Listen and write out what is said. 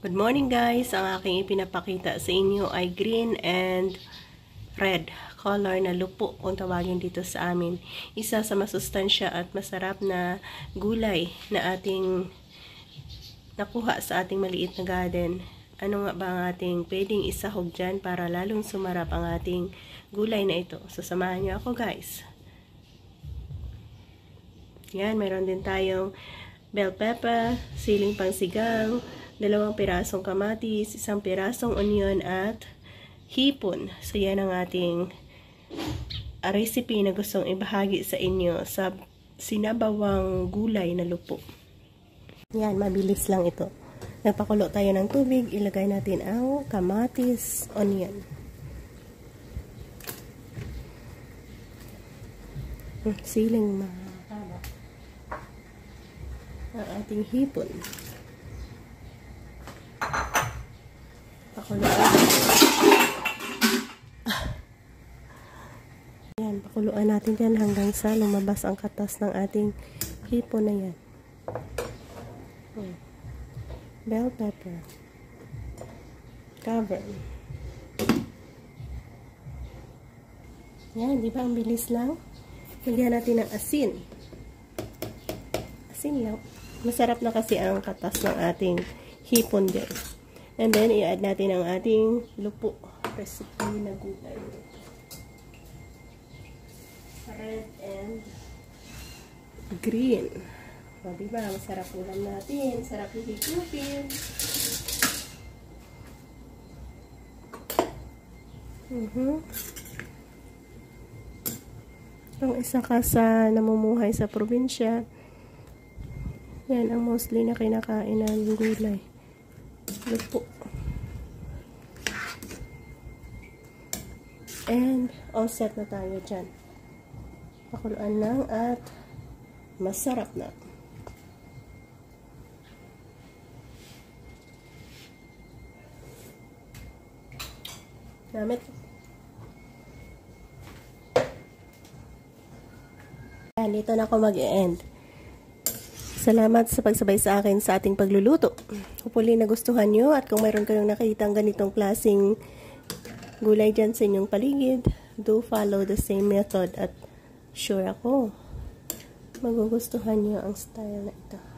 Good morning guys! Ang aking ipinapakita sa inyo ay green and red color na lupo kung tawagin dito sa amin. Isa sa masustansya at masarap na gulay na ating nakuha sa ating maliit na garden. Ano nga ba ang ating pwedeng isahog dyan para lalong sumarap ang ating gulay na ito? So samahan niyo ako guys. Yan, meron din tayong bell pepper, siling pangsigang, 2 pirasong kamatis, 1 pirasong onion at hipon. So yan ang ating recipe na gustong ibahagi sa inyo sa sinabawang gulay na lupo. Yan, mabilis lang ito. Nagpakulo tayo ng tubig, ilagay natin ang kamatis, onion. Siling mahaba. Ang ating hipon. Yan, pakuluan natin yan hanggang sa lumabas ang katas ng ating hipon na yan. Bell pepper. Cover. Yan, di ba ang bilis lang? Lagyan natin ng asin. Asin lang. Masarap na kasi ang katas ng ating hipon din. And then, i-add natin ang ating lupo recipe na gulay. Red and green. O, diba? Masarap ulam natin. Sarap hihigupin. Kung isa ka sa namumuhay sa probinsya, yan ang mostly na kinakain ng gulay. Lupo. And all set na tayo dyan. Pakuluan lang at masarap na. Gamit. Yan, dito na ako mag-e-end. Salamat sa pagsabay sa akin sa ating pagluluto. Hopefully nagustuhan nyo at kung mayroon kayong nakita ang ganitong klaseng gulay dyan sa inyong paligid, do follow the same method at sure ako magugustuhan nyo ang style na ito.